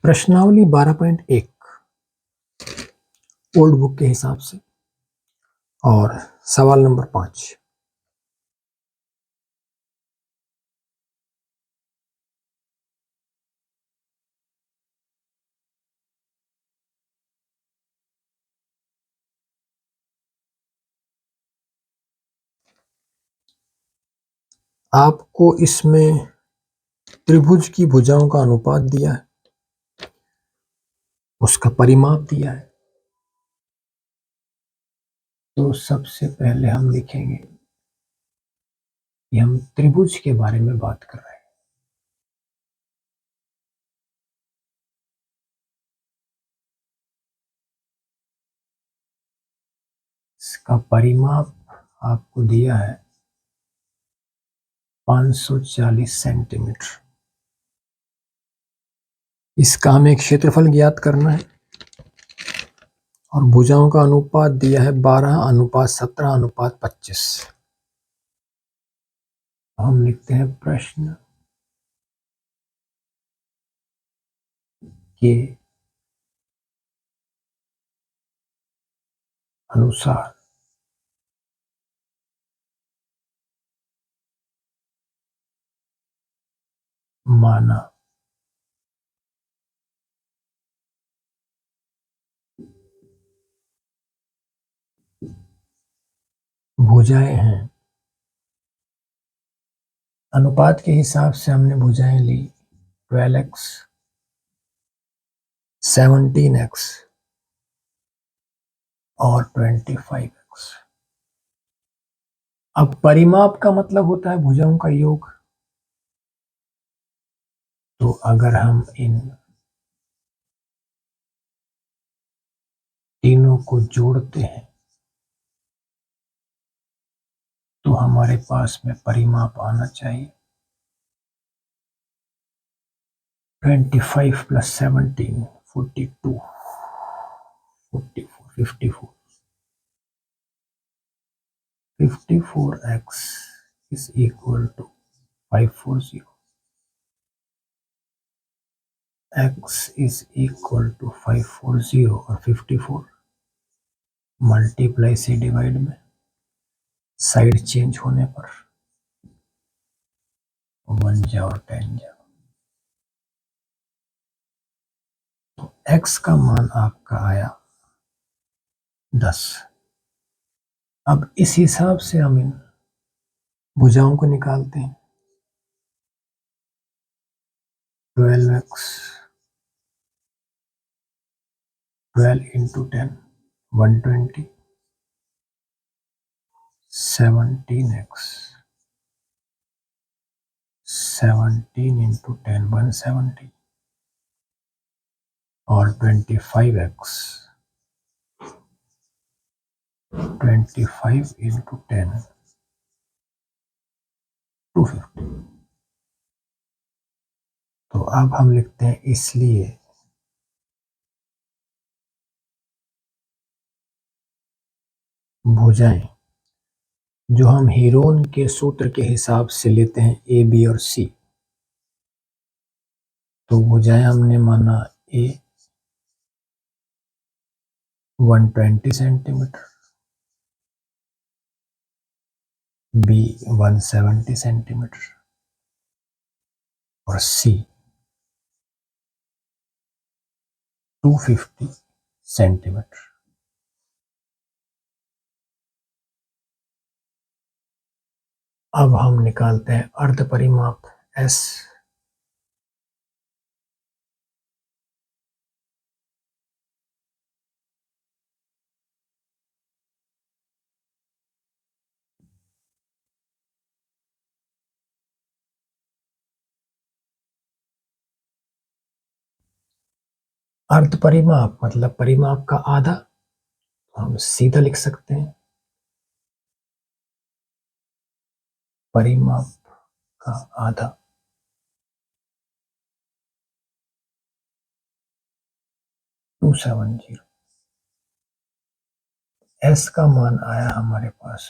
प्रश्नावली 12.1 old book के हिसाब से और सवाल नंबर 5। आपको इसमें त्रिभुज की भुजाओं का अनुपात दिया है, उसका परिमाप दिया है। तो सबसे पहले हम लिखेंगे कि हम त्रिभुज के बारे में बात कर रहे हैं। इसका परिमाप आपको दिया है 540 सेंटीमीटर। इसका हमें क्षेत्रफल ज्ञात करना है और भुजाओं का अनुपात दिया है 12:17:25। हम लिखते हैं प्रश्न के अनुसार माना भुजाएं हैं। अनुपात के हिसाब से हमने भुजाएं ली 12x, 17x और 25x। अब परिमाप का मतलब होता है भुजाओं का योग। तो अगर हम इन तीनों को जोड़ते हैं तो हमारे पास में परिमाप आना चाहिए 25 + 17 42 44 54 54x is equal to 540। x is equal to 540 और 54 मल्टीप्लाई से डिवाइड में साइड चेंज होने पर 1 जा और 10 जा। तो x का मान आपका आया 10। अब इस हिसाब से हम इन भुजाओं को निकालते हैं 12x 12 × 10 120 17x 17 × 10 170 और 25x 25 × 10 250। तो अब हम लिखते हैं इसलिए भुजाएं जो हम हीरोन के सूत्र के हिसाब से लेते हैं ए बी और सी। तो भुजाएं हमने माना ए 120 सेंटीमीटर, बी 170 सेंटीमीटर और सी 250 सेंटीमीटर। अब हम निकालते हैं अर्ध परिमाप एस। अर्ध परिमाप मतलब परिमाप का आधा। तो हम सीधा लिख सकते हैं परिमाप का आधा 270। एस का मान आया हमारे पास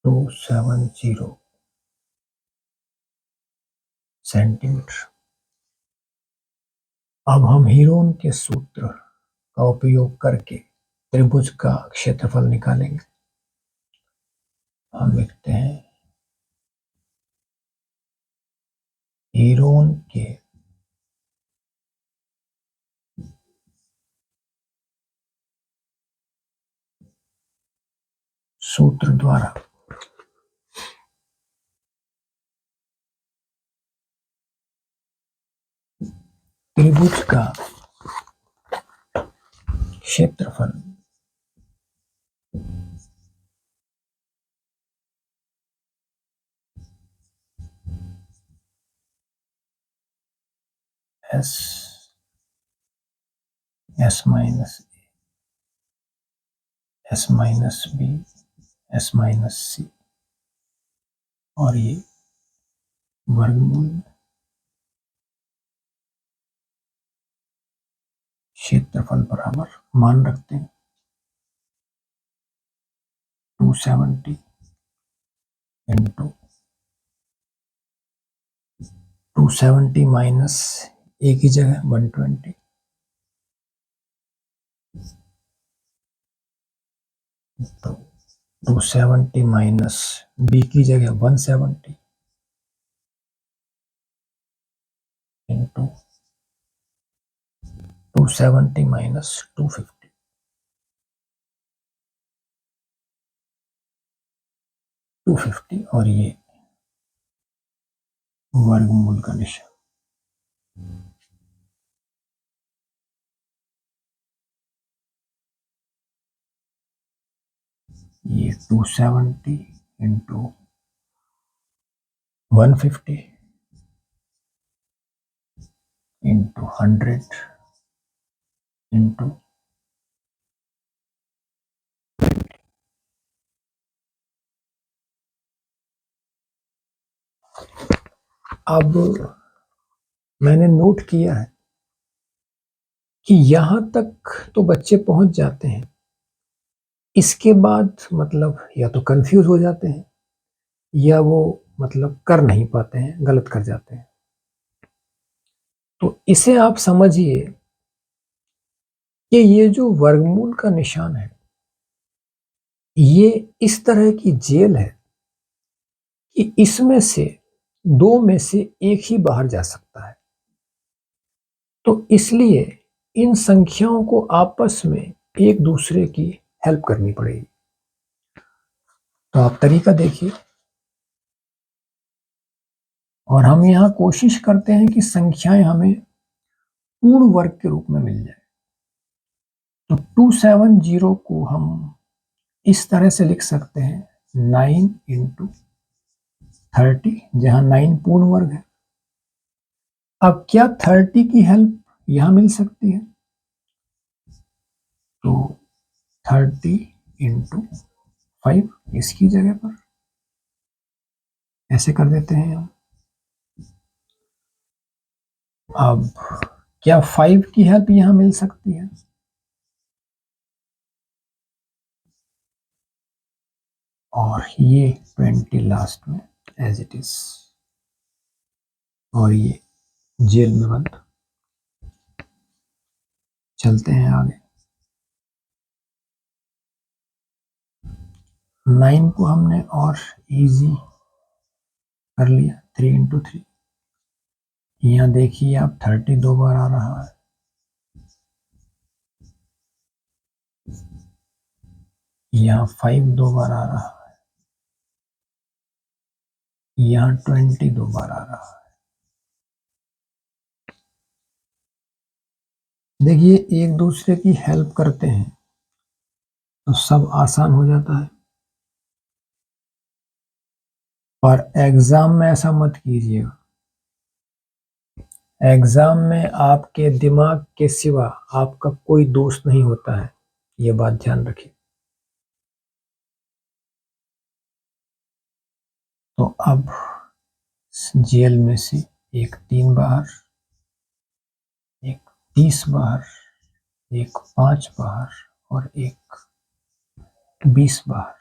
270 सेंटीमीटर। अब हम हीरोन के सूत्र का उपयोग करके त्रिभुज का क्षेत्रफल निकालेंगे। हम लिखते हैं हीरोन के सूत्र द्वारा त्रिभुज का क्षेत्रफल S S minus S minus B S minus C और ये वर्गमूल क्षेत्रफल बराबर मान रखते हैं 270 इंटू 270 माइनस ए की जगह 120 तो 270 माइनस बी की जगह 170 इंटू 270 माइनस 250 और ये वर्गमूल का निशान। ये 270 इंटू 150 इंटू 100 इंटू अब मैंने नोट किया है कि यहां तक तो बच्चे पहुंच जाते हैं, इसके बाद मतलब या तो कंफ्यूज हो जाते हैं या वो मतलब कर नहीं पाते हैं, गलत कर जाते हैं। तो इसे आप समझिए कि ये जो वर्गमूल का निशान है ये इस तरह की जेल है कि इसमें से दो में से एक ही बाहर जा सकता है। तो इसलिए इन संख्याओं को आपस में एक दूसरे की हेल्प करनी पड़ेगी। तो आप तरीका देखिए और हम यहां कोशिश करते हैं कि संख्याएं हमें पूर्ण वर्ग के रूप में मिल जाए। तो 270 को हम इस तरह से लिख सकते हैं 9 इंटू 30, जहां 9 पूर्ण वर्ग है। अब क्या 30 की हेल्प यहां मिल सकती है? तो 30 इंटू 5 इसकी जगह पर ऐसे कर देते हैं हम। अब क्या 5 की हेल्प यहां मिल सकती है? और ये 20 लास्ट में एज इट इज और ये जेल में बंद। चलते हैं आगे। 9 को हमने और इजी कर लिया 3 इंटू 3। यहाँ देखिए आप 30 दो बार आ रहा है, यहाँ 5 दो बार आ रहा है, यहाँ 20 दो बार आ रहा है। देखिए एक दूसरे की हेल्प करते हैं तो सब आसान हो जाता है। और एग्जाम में ऐसा मत कीजिएगा। एग्जाम में आपके दिमाग के सिवा आपका कोई दोस्त नहीं होता है, ये बात ध्यान रखिए। तो अब जेल में से एक 3 बाहर, एक 30 बाहर, एक 5 बाहर और एक 20 बाहर।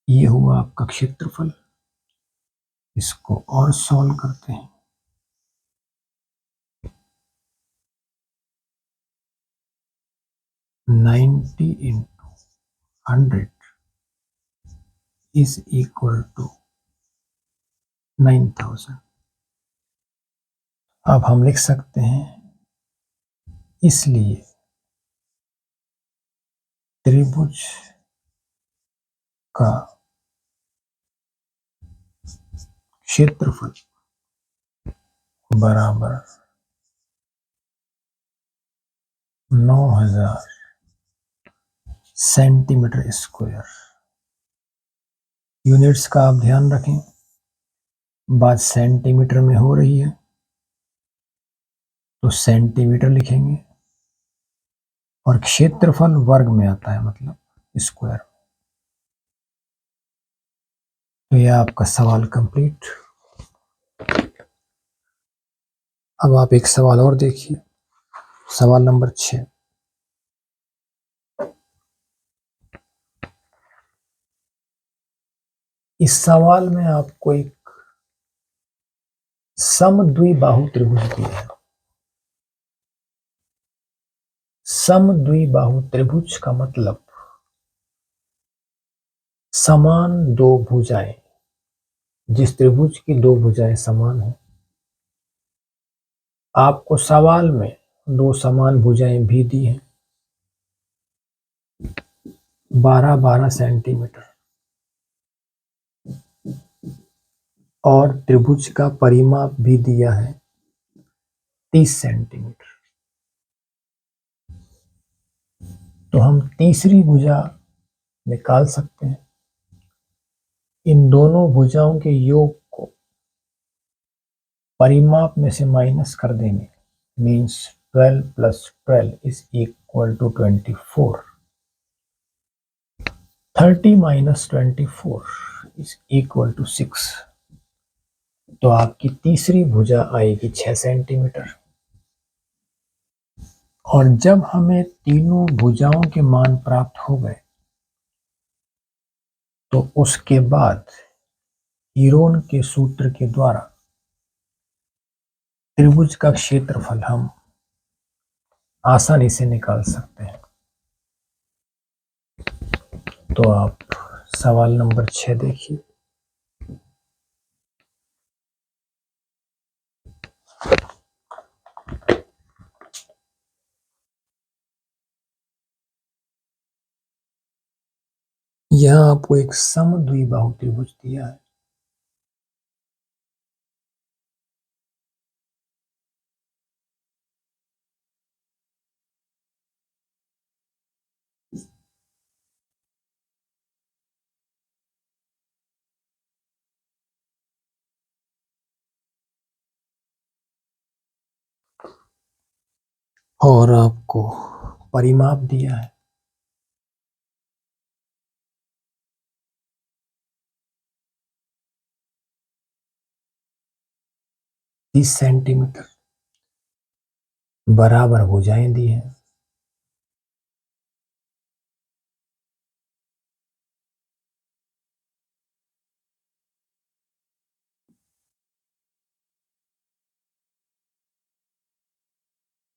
ये हुआ आपका क्षेत्रफल। इसको और सॉल्व करते हैं। 90 into 100 is equal to 9000। अब हम लिख सकते हैं, इसलिए त्रिभुज का क्षेत्रफल बराबर 9000 सेंटीमीटर स्क्वायर। यूनिट्स का आप ध्यान रखें, बात सेंटीमीटर में हो रही है तो सेंटीमीटर लिखेंगे, और क्षेत्रफल वर्ग में आता है, मतलब स्क्वायर। तो यह आपका सवाल कंप्लीट। अब आप एक सवाल और देखिए, सवाल नंबर 6। इस सवाल में आपको एक समद्विबाहु त्रिभुज दिया है। समद्विबाहु त्रिभुज का मतलब समान दो भुजाएं। जिस त्रिभुज की दो भुजाएं समान हो, आपको सवाल में दो समान भुजाएं भी दी हैं, 12-12 सेंटीमीटर, और त्रिभुज का परिमाप भी दिया है 30 सेंटीमीटर। तो हम तीसरी भुजा निकाल सकते हैं। इन दोनों भुजाओं के योग को परिमाप में से माइनस कर देंगे, means 12 + 12 is equal to 24। 30 - 24 is equal to 6। तो आपकी तीसरी भुजा आएगी 6 सेंटीमीटर। और जब हमें तीनों भुजाओं के मान प्राप्त हो गए, तो उसके बाद हीरोन के सूत्र के द्वारा त्रिभुज का क्षेत्रफल हम आसानी से निकाल सकते हैं। तो आप सवाल नंबर 6 देखिए। यहां आपको एक समद्विबाहु त्रिभुज दिया है। और आपको परिमाप दिया है, तीस सेंटीमीटर। बराबर भुजाएं दी हैं,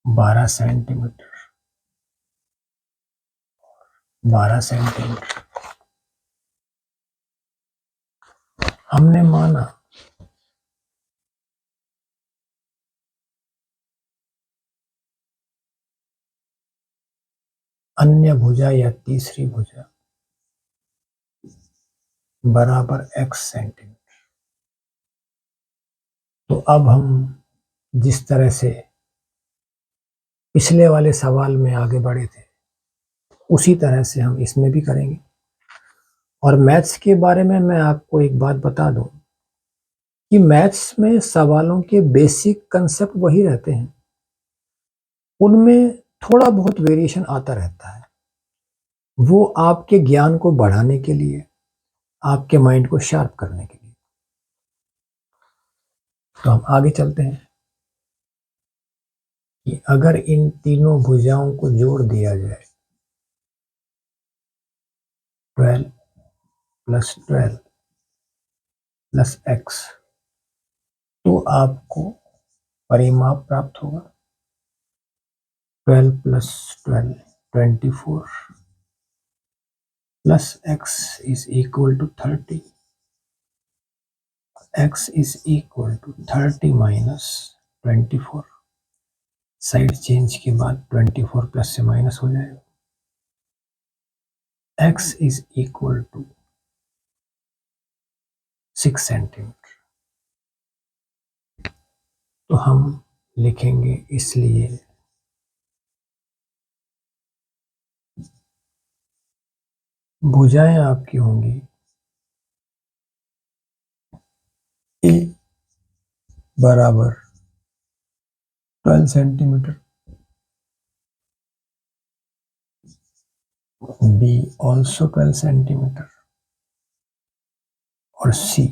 बारह सेंटीमीटर, 12 सेंटीमीटर। हमने माना अन्य भुजा या तीसरी भुजा बराबर x सेंटीमीटर। तो अब हम जिस तरह से पिछले वाले सवाल में आगे बढ़े थे, उसी तरह से हम इसमें भी करेंगे। और मैथ्स के बारे में मैं आपको एक बात बता दूं कि मैथ्स में सवालों के बेसिक कंसेप्ट वही रहते हैं, उनमें थोड़ा बहुत वेरिएशन आता रहता है। वो आपके ज्ञान को बढ़ाने के लिए, आपके माइंड को शार्प करने के लिए। तो हम आगे चलते हैं कि अगर इन तीनों भुजाओं को जोड़ दिया जाए, 12 + 12 + x, तो आपको परिमाप प्राप्त होगा 12 + 12 24 plus x is equal to 30. x is equal to 30 minus 24. Side change के बाद 24 प्लस से माइनस हो जाएगा. x is equal to 6 centimetre. तो हम लिखेंगे इसलिए भुजाएं आपकी होंगी a बराबर 12 सेंटीमीटर, b ऑल्सो 12 सेंटीमीटर और c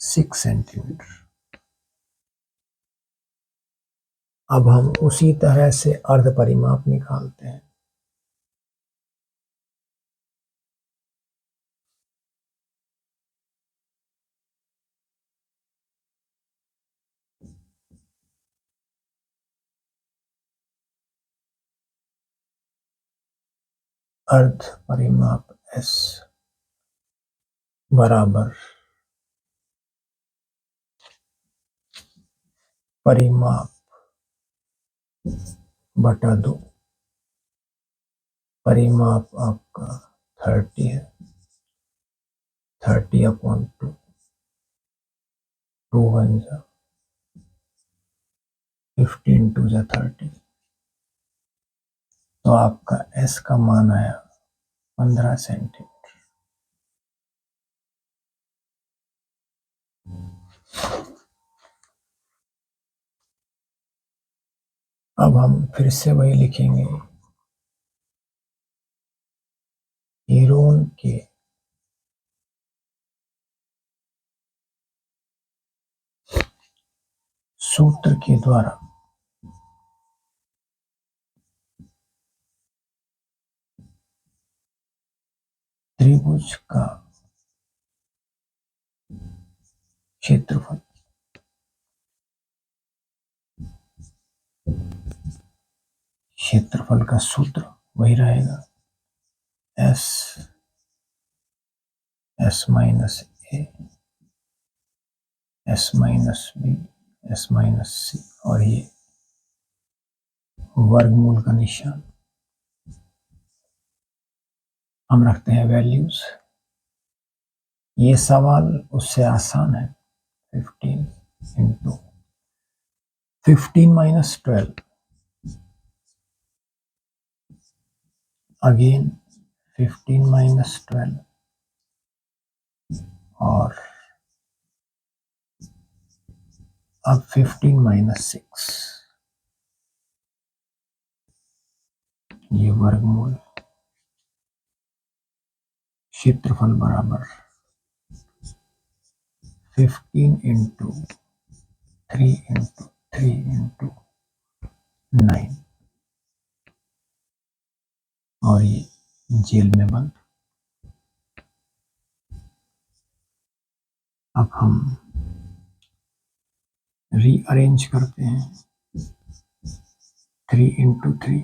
6 सेंटीमीटर. अब हम उसी तरह से अर्ध परिमाप निकालते हैं. अर्ध परिमाप S बराबर परिमाप बटा 2. परिमाप आपका 30 है, 30/2, 2 1 जा 15 2 जा 30. तो आपका S का मान आया 15 सेंटीमीटर. अब हम फिर से वही लिखेंगे. हीरोन के सूत्र के द्वारा त्रिभुज का क्षेत्रफल का सूत्र वही रहेगा. S minus A, S minus B, S minus C और ये वर्गमूल का निशान. हम रखते हैं वैल्यूज. ये सवाल उससे आसान है. 15 इंटू 15 माइनस 12 अगेन 15 माइनस 12 और अब 15 माइनस 6. ये वर्गमूल क्षेत्रफल बराबर 15 इंटू 3 इंटू 3 इंटू 9 और ये जेल में बंद. अब हम रीअरेंज करते हैं. 3 इंटू 3,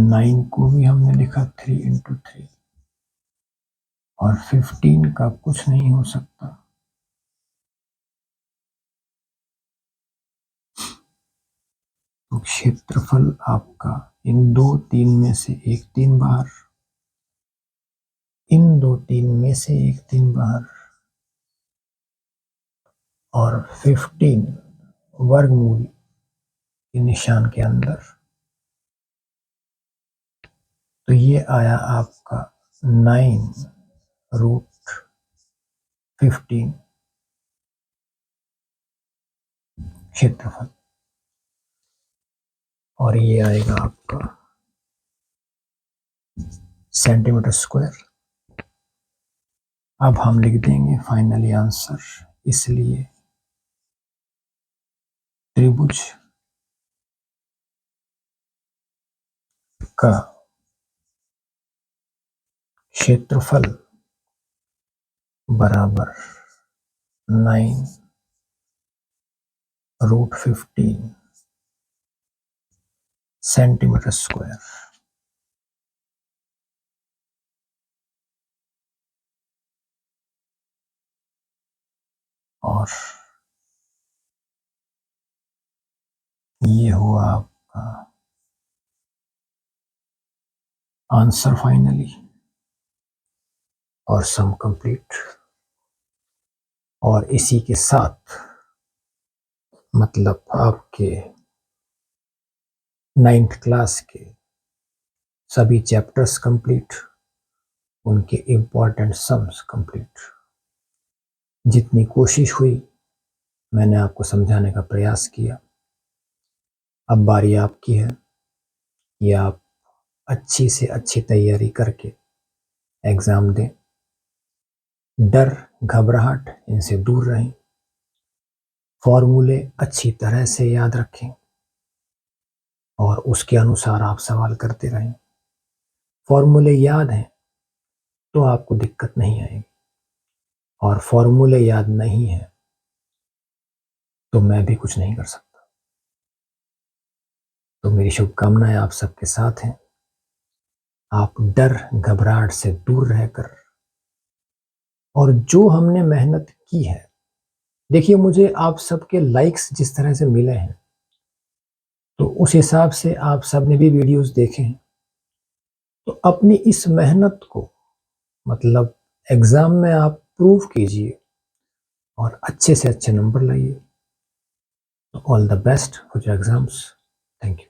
9 को भी हमने लिखा 3 इंटू 3 और 15 का कुछ नहीं हो सकता. तो क्षेत्रफल आपका इन 2 3 में से एक 3 बार, इन 2 3 में से एक 3 बार और 15 वर्गमूल के निशान के अंदर. तो ये आया आपका 9√15 क्षेत्रफल और ये आएगा आपका सेंटीमीटर स्क्वायर. अब हम लिख देंगे फाइनली आंसर. इसलिए त्रिभुज का क्षेत्रफल बराबर 9√15 सेंटीमीटर स्क्वायर। और ये हुआ आपका आंसर फाइनली, और सम कंप्लीट। और इसी के साथ मतलब आपके 9th क्लास के सभी चैप्टर्स कंप्लीट, उनके इम्पोर्टेंट सम्स कंप्लीट। जितनी कोशिश हुई मैंने आपको समझाने का प्रयास किया। अब बारी आपकी है कि आप अच्छी से अच्छी तैयारी करके एग्ज़ाम दें। डर, घबराहट इनसे दूर रहें। फॉर्मूले अच्छी तरह से याद रखें और उसके अनुसार आप सवाल करते रहें। फॉर्मूले याद हैं तो आपको दिक्कत नहीं आएगी, और फॉर्मूले याद नहीं है तो मैं भी कुछ नहीं कर सकता। तो मेरी शुभकामनाएं आप सबके साथ हैं। आप डर घबराहट से दूर रहकर, और जो हमने मेहनत की है, देखिए मुझे आप सबके लाइक्स जिस तरह से मिले हैं तो उस हिसाब से आप सब ने भी वीडियोस देखे हैं। तो अपनी इस मेहनत को मतलब एग्ज़ाम में आप प्रूव कीजिए और अच्छे से अच्छे नंबर लाइए। All the best for your exams. Thank you.